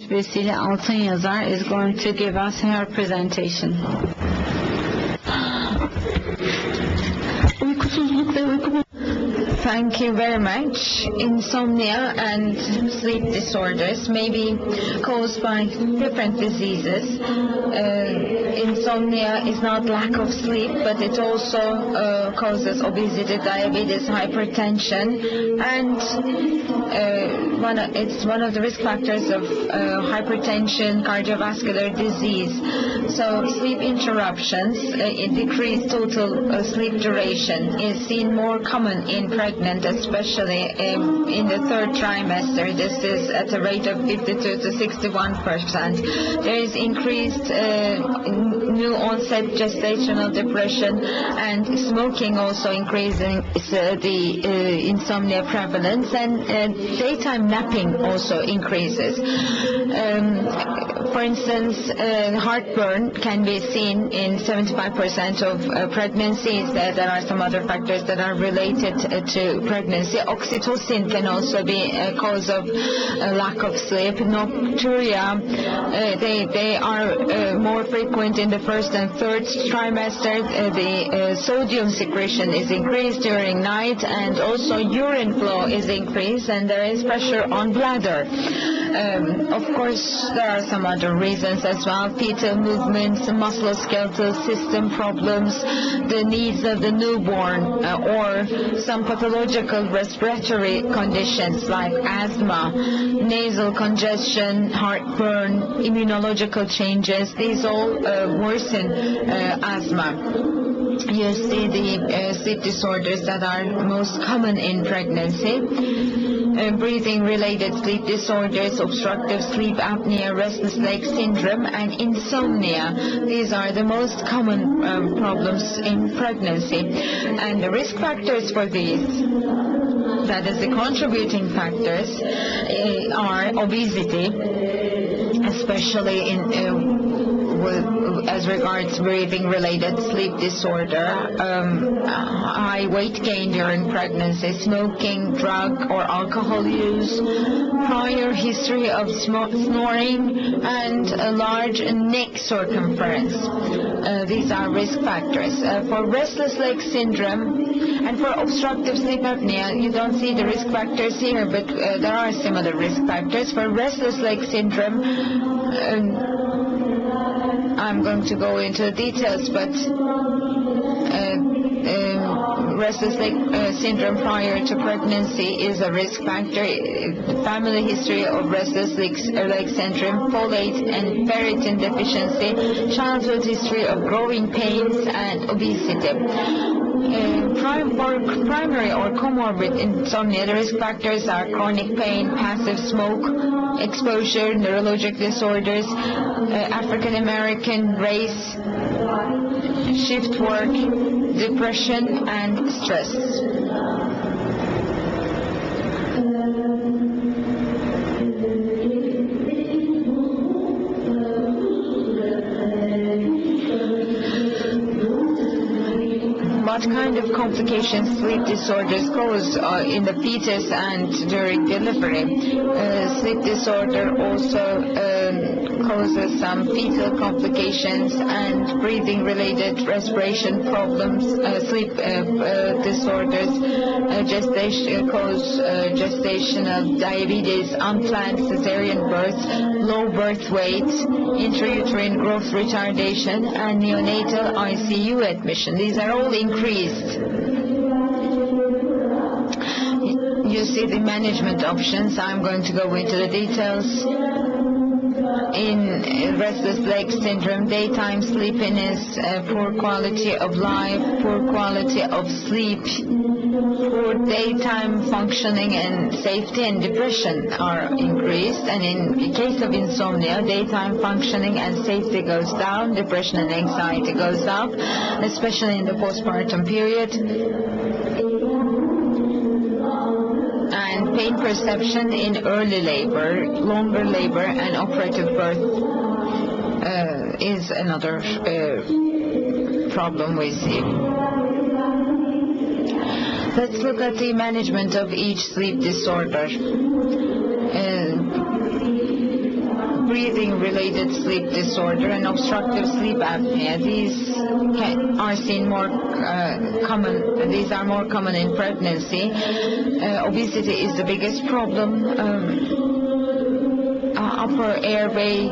Vesile Altınyazar is going to give us her presentation. Uykusuzluk ve uyku. Thank you very much. Insomnia and sleep disorders may be caused by different diseases. Insomnia is not lack of sleep, but it also causes obesity, diabetes, hypertension, and it's one of the risk factors of hypertension, cardiovascular disease. So sleep interruptions, decreased total sleep duration is seen more common in pregnant, especially in the third trimester. This is at a rate of 52 to 61%. There is increased new onset gestational depression, and smoking also increasing the insomnia prevalence, and daytime napping also increases. For instance, heartburn can be seen in 75% of pregnancies. There are some other factors that are related to pregnancy. Oxytocin can also be a cause of lack of sleep. Nocturia, they are more frequent in the first and third trimester. The sodium secretion is increased during night, and also urine flow is increased, and there is pressure on bladder. Of course, there are some other reasons as well: fetal movements, musculoskeletal system problems, the needs of the newborn, or some pathological respiratory conditions like asthma, nasal congestion, heartburn, immunological changes. These all worsen asthma. You see the sleep disorders that are most common in pregnancy. Breathing-related sleep disorders, obstructive sleep apnea, restless leg syndrome, and insomnia. These are the most common problems in pregnancy. And the risk factors for these, that is the contributing factors, are obesity, especially as regards breathing-related sleep disorder, high weight gain during pregnancy, smoking, drug or alcohol use, prior history of snoring, and a large neck circumference. These are risk factors. For restless leg syndrome and for obstructive sleep apnea, you don't see the risk factors here, but there are similar risk factors. For restless leg syndrome, I'm going to go into the details, but restless leg syndrome prior to pregnancy is a risk factor. Family history of restless leg syndrome, folate and ferritin deficiency, childhood history of growing pains, and obesity. For primary or comorbid insomnia, the risk factors are chronic pain, passive smoke exposure, neurologic disorders, African American race, shift work, depression, and stress. What kind of complications sleep disorders cause in the fetus and during delivery? Sleep disorder also causes some fetal complications and breathing-related respiration problems. Sleep disorders cause gestational diabetes, unplanned cesarean birth, low birth weight, intrauterine growth retardation, and neonatal ICU admission. These are all increased. You see the management options. I'm going to go into the details. In restless leg syndrome, daytime sleepiness, poor quality of life, poor quality of sleep, poor daytime functioning, and safety and depression are increased. And in the case of insomnia, daytime functioning and safety goes down, depression and anxiety goes up, especially in the postpartum period. And pain perception in early labor, longer labor, and operative birth is another problem we see. Let's look at the management of each sleep disorder. breathing-related sleep disorder and obstructive sleep apnea. These are seen more common. These are more common in pregnancy. Obesity is the biggest problem. Upper airway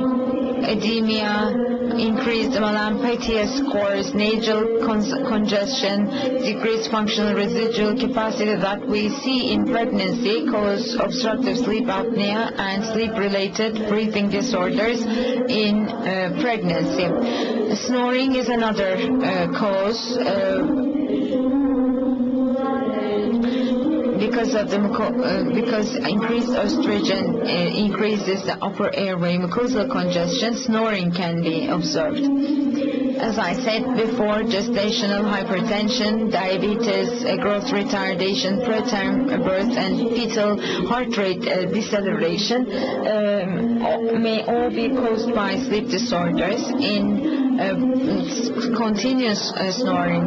edema, increased Mallampati scores, nasal congestion, decreased functional residual capacity that we see in pregnancy cause obstructive sleep apnea and sleep-related breathing disorders in pregnancy. Snoring is another cause. Because increased estrogen increases the upper airway mucosal congestion, snoring can be observed. As I said before, gestational hypertension, diabetes, growth retardation, preterm birth, and fetal heart rate deceleration may all be caused by sleep disorders. In continuous snoring,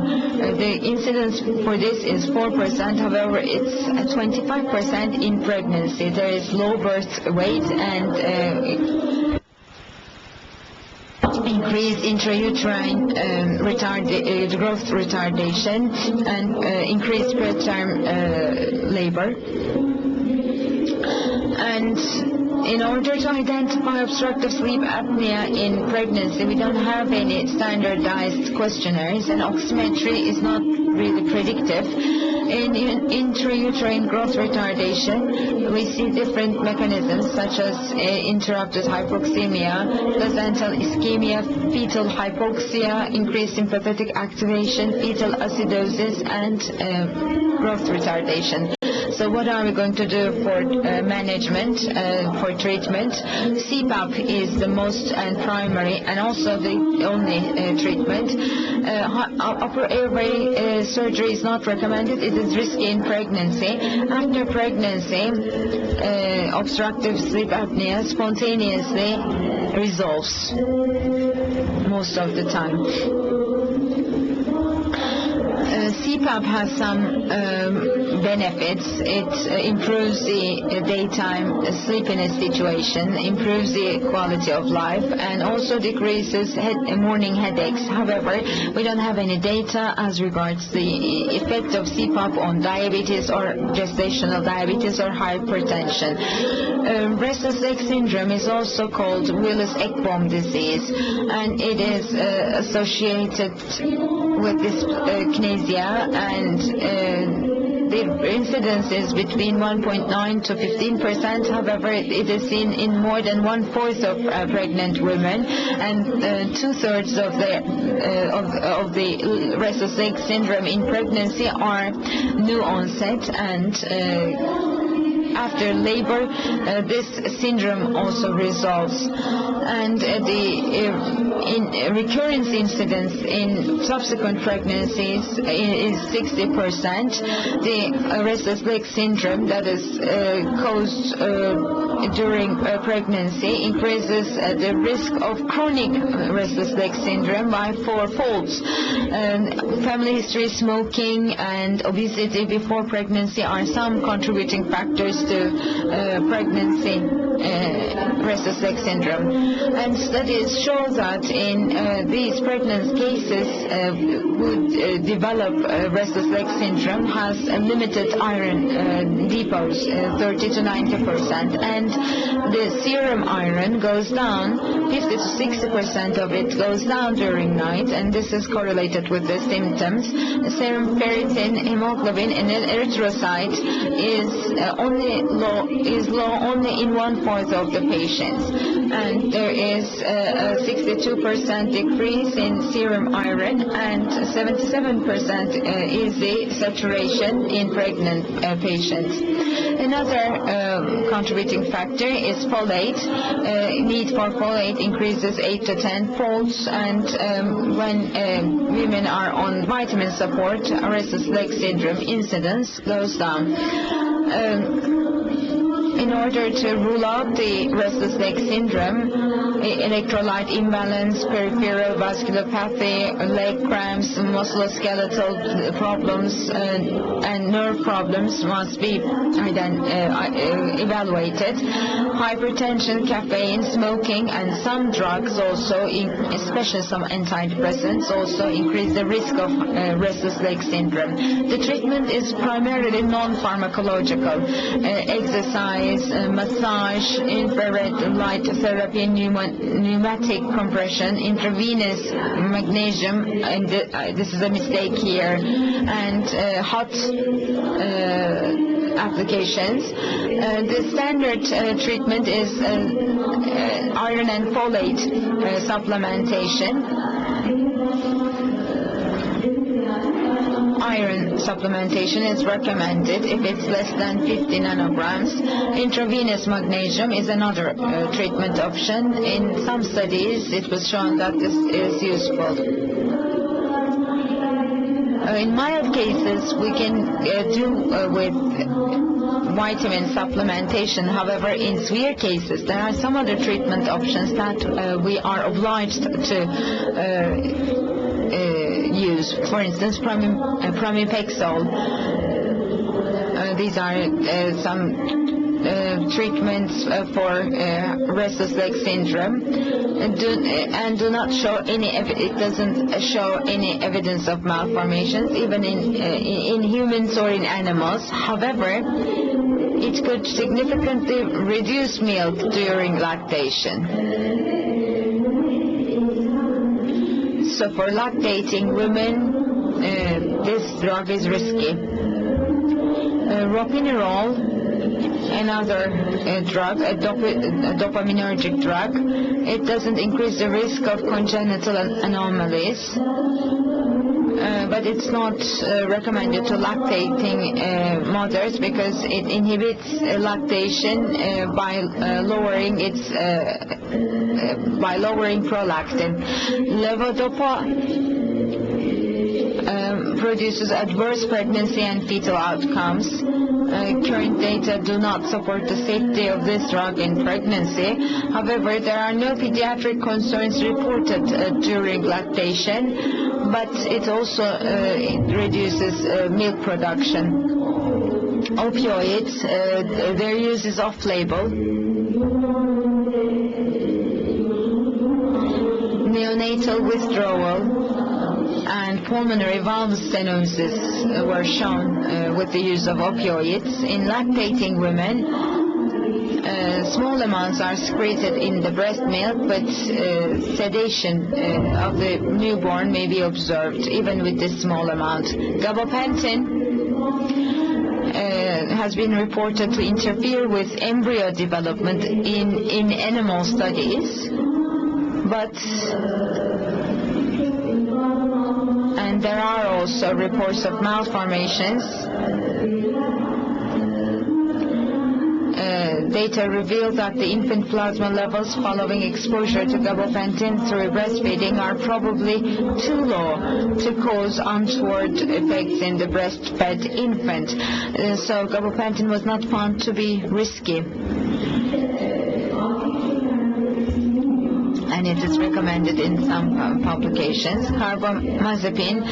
the incidence for this is 4%. However, it's 25% in pregnancy. There is low birth weight and increased intrauterine growth retardation and increased preterm labor. And in order to identify obstructive sleep apnea in pregnancy, we don't have any standardized questionnaires, and oximetry is not really predictive. In intrauterine growth retardation, we see different mechanisms such as interrupted hypoxemia, placental ischemia, fetal hypoxia, increased sympathetic activation, fetal acidosis, and growth retardation. So what are we going to do for management, for treatment? CPAP is the most and primary and also the only treatment. Upper airway surgery is not recommended. It is risky in pregnancy. After pregnancy, obstructive sleep apnea spontaneously resolves most of the time. CPAP has some benefits. It improves the daytime sleepiness situation, improves the quality of life, and also decreases morning headaches. However, we don't have any data as regards the effect of CPAP on diabetes or gestational diabetes or hypertension. Restless leg syndrome is also called Willis-Ekbom disease, and it is associated with dyskinesia, and the incidence is between 1.9 to 15%. However, it is seen in more than 1/4 of pregnant women, and 2/3 of the restless leg syndrome in pregnancy are new onset, and after labor, this syndrome also resolves. And the recurrence incidence in subsequent pregnancies is 60%. The restless leg syndrome that is caused during pregnancy increases the risk of chronic restless leg syndrome by 4-fold. Family history, smoking, and obesity before pregnancy are some contributing factors to pregnancy restless leg syndrome. And studies show that in these pregnant cases would develop restless leg syndrome has a limited iron depots, 30 to 90%, and the serum iron goes down, 50 to 60% of it goes down during night, and this is correlated with the symptoms. Serum ferritin, hemoglobin, and erythrocyte is low only in 1/4 of the patients, and there is a 62% decrease in serum iron, and 77% is the saturation in pregnant patients. Another contributing factor is folate. Need for folate increases 8 to 10 folds, and when women are on vitamin support, restless leg syndrome incidence goes down. In order to rule out the restless leg syndrome, electrolyte imbalance, peripheral vasculopathy, leg cramps, musculoskeletal problems, and nerve problems must be evaluated. Hypertension, caffeine, smoking, and some drugs also, especially some antidepressants, also increase the risk of restless leg syndrome. The treatment is primarily non-pharmacological. Exercise, massage, infrared light therapy, pneumatic compression, intravenous magnesium, and this is a mistake here, and hot applications. The standard treatment is iron and folate supplementation. Iron supplementation is recommended if it's less than 50 nanograms. Intravenous magnesium is another treatment option. In some studies, it was shown that this is useful. In mild cases, we can do with vitamin supplementation. However, in severe cases, there are some other treatment options that we are obliged to use. For instance, pramipexole. These are some treatments for restless leg syndrome, and do not show any. It doesn't show any evidence of malformations, even in humans or in animals. However, it could significantly reduce milk during lactation. So for lactating women, this drug is risky. Ropinirole, another drug, a dopaminergic drug, it doesn't increase the risk of congenital anomalies, but it's not recommended to lactating mothers because it inhibits lactation by lowering prolactin. Levodopa produces adverse pregnancy and fetal outcomes. Current data do not support the safety of this drug in pregnancy. However, there are no pediatric concerns reported during lactation, but it also reduces milk production. Opioids, their use is off-label. Neonatal withdrawal and pulmonary valve stenosis were shown with the use of opioids. In lactating women, small amounts are secreted in the breast milk, but sedation of the newborn may be observed even with this small amount. Gabapentin has been reported to interfere with embryo development in animal studies, and there are also reports of malformations. Data reveal that the infant plasma levels following exposure to gabapentin through breastfeeding are probably too low to cause untoward effects in the breastfed infant. So gabapentin was not found to be risky, and it is recommended in some publications. Carbamazepine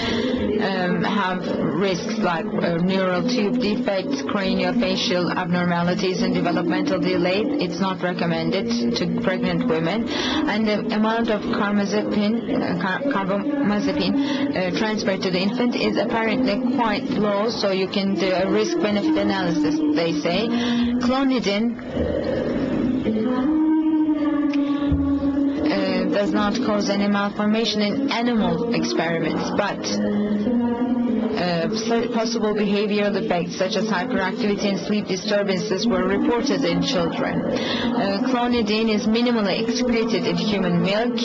have risks like neural tube defects, craniofacial abnormalities, and developmental delay. It's not recommended to pregnant women. And the amount of carbamazepine transferred to the infant is apparently quite low, so you can do a risk-benefit analysis, they say. Clonidine does not cause any malformation in animal experiments, but possible behavioral effects such as hyperactivity and sleep disturbances were reported in children. Clonidine is minimally excreted in human milk.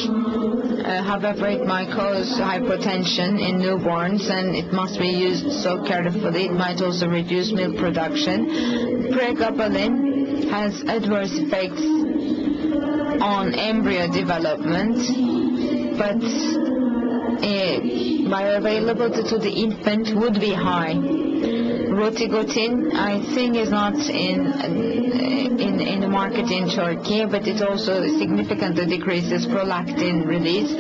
However, it might cause hypotension in newborns, and it must be used so carefully. It might also reduce milk production. Pregabalin has adverse effects on embryo development, but bioavailability to the infant would be high. Rotigotin, I think, is not in the market in Turkey, but it also significantly decreases prolactin release.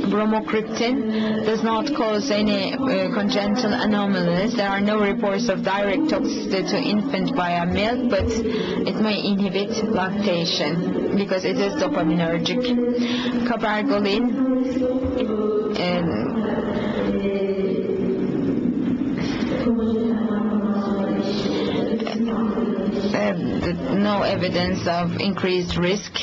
Bromocriptin does not cause any congenital anomalies. There are no reports of direct toxicity to infant via milk, but it may inhibit lactation because it is dopaminergic. Cabergoline, no evidence of increased risk.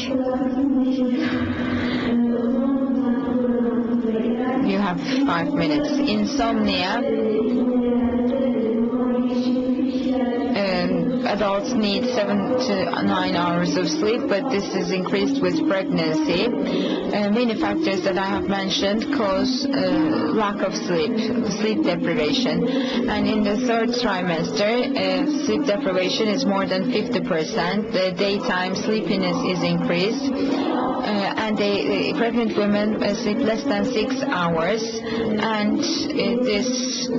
You have 5 minutes. Insomnia. Adults need 7 to 9 hours of sleep, but this is increased with pregnancy. Many factors that I have mentioned cause lack of sleep deprivation. And in the third trimester, sleep deprivation is more than 50%. The daytime sleepiness is increased. And pregnant women sleep less than 6 hours. And this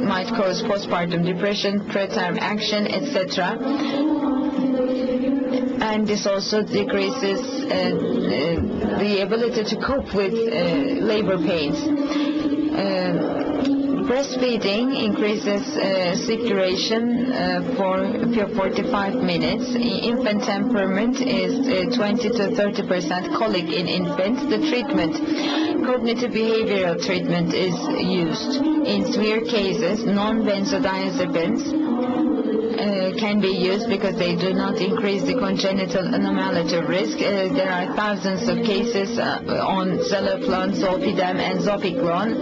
might cause postpartum depression, preterm action, etc. And this also decreases the ability to cope with labor pains. Breastfeeding increases sleep duration for 45 minutes. Infant temperament is 20 to 30% colic in infants. The treatment, cognitive behavioral treatment, is used. In severe cases, non-benzodiazepines can be used because they do not increase the congenital abnormality risk. There are thousands of cases on Zolpidem, Zolpidem, and Zopiclone.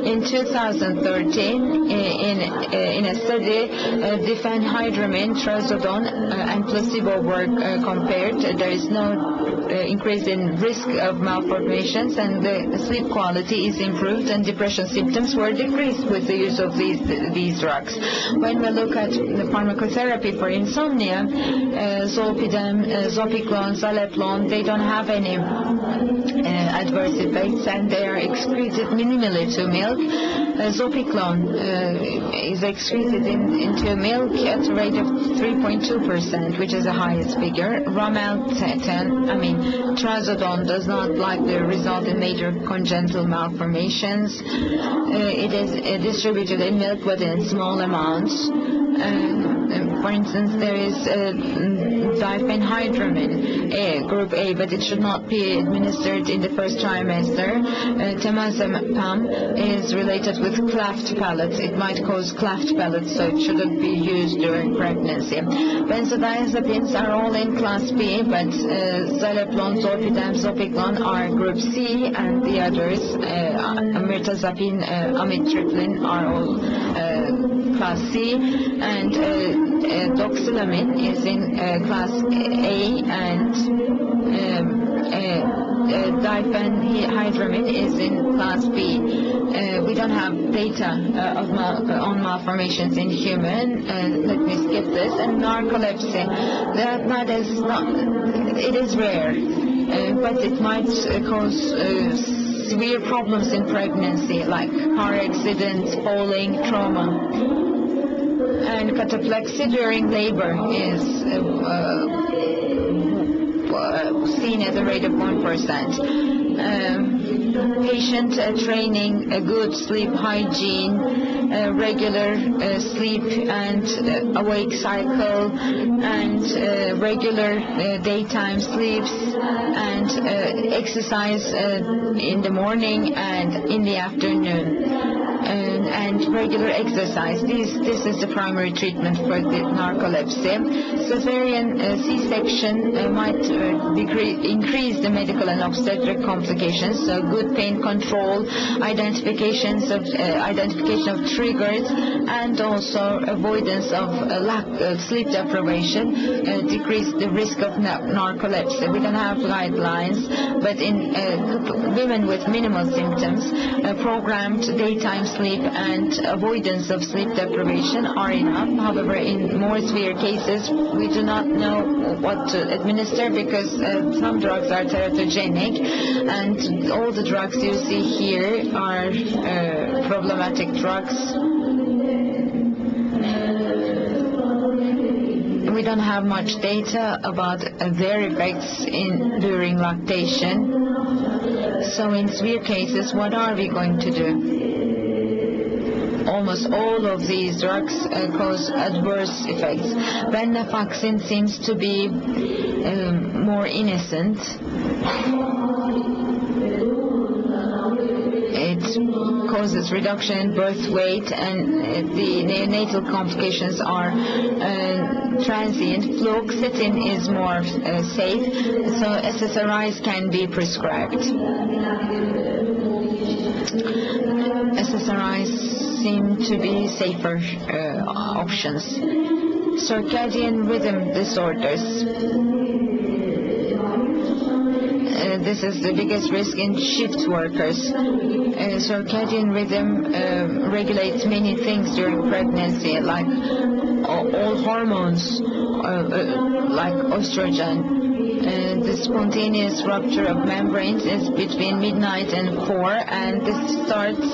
In 2013, in a study, diphenhydramine, trazodone, and placebo were compared. There is no increase in risk of malformations, and the sleep quality is improved, and depression symptoms were decreased with the use of these drugs. When we look at the pharmacotherapy for insomnia, Zolpidem, Zopiclone, Zaleplon, they don't have any adverse effects, and they are excreted minimally to milk. Zopiclone is excreted into milk at a rate of 3.2%, which is the highest figure. Trazodone does not likely result in major congenital malformations. It is distributed in milk, but in small amounts. For instance, there is diphenhydramine, group A, but it should not be administered in the first trimester. Temazepam is related with cleft palate. It might cause cleft palate, so it shouldn't be used during pregnancy. Benzodiazepines are all in class B, but Zaleplon, Zolpidem, Zopiclone are group C, and the others, mirtazapine, amitriptyline, are all class C, and doxylamine is in class A, and diphenhydramine is in class B. We don't have data on malformations in human. Let me skip this. And narcolepsy, that is not. It is rare, but it might cause severe problems in pregnancy, like car accidents, falling, trauma. And cataplexy during labor is seen at a rate of 1%. Patient training, a good sleep hygiene, regular sleep and awake cycle, and regular daytime sleeps, and exercise in the morning and in the afternoon. And regular exercise. This is the primary treatment for the narcolepsy. Cesarean C-section might increase the medical and obstetric complications. So good pain control, identification of triggers, and also avoidance of lack of sleep deprivation decrease the risk of narcolepsy. We don't have guidelines, but in women with minimal symptoms, programmed daytime sleep and avoidance of sleep deprivation are enough. However, in more severe cases, we do not know what to administer because some drugs are teratogenic, and all the drugs you see here are problematic drugs. We don't have much data about their effects during lactation. So in severe cases, what are we going to do? Almost all of these drugs cause adverse effects. Venlafaxine seems to be more innocent. It causes reduction in birth weight, and the neonatal complications are transient. Fluoxetine is more safe, so SSRIs can be prescribed. SSRIs seem to be safer options. Circadian rhythm disorders. This is the biggest risk in shift workers. Circadian rhythm regulates many things during pregnancy, like all hormones, like estrogen. The spontaneous rupture of membranes is between midnight and 4, and this starts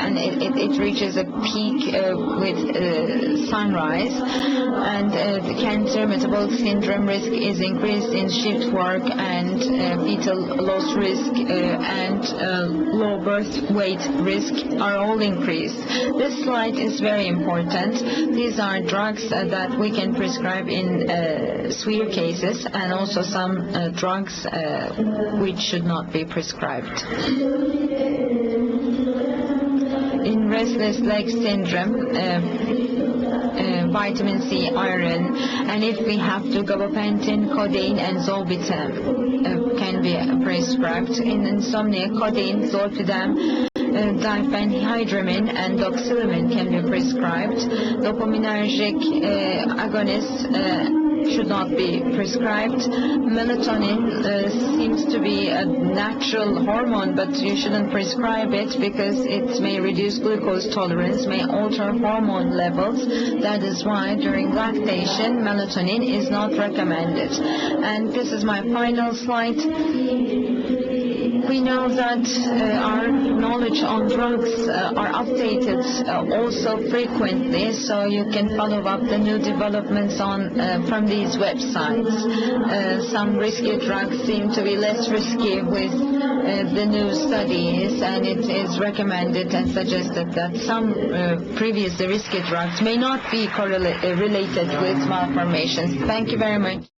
and it reaches a peak with sunrise. And the cancer metabolic syndrome risk is increased in shift work, and fetal loss risk and low birth weight risk are all increased. This slide is very important. These are drugs that we can prescribe in severe cases, and also some drugs which should not be prescribed. In restless leg syndrome, vitamin C, iron, and if we have to, gabapentin, codeine, and zolpidem can be prescribed. In insomnia, codeine, zolpidem, diphenhydramine, and doxylamine can be prescribed. Dopaminergic agonists should not be prescribed. Melatonin seems to be a natural hormone, but you shouldn't prescribe it because it may reduce glucose tolerance, may alter hormone levels. That is why during lactation, melatonin is not recommended. And this is my final slide. We know that our knowledge on drugs are updated also frequently, so you can follow up the new developments from these websites. Some risky drugs seem to be less risky with the new studies, and it is recommended and suggested that some previously risky drugs may not be related with malformations. Thank you very much.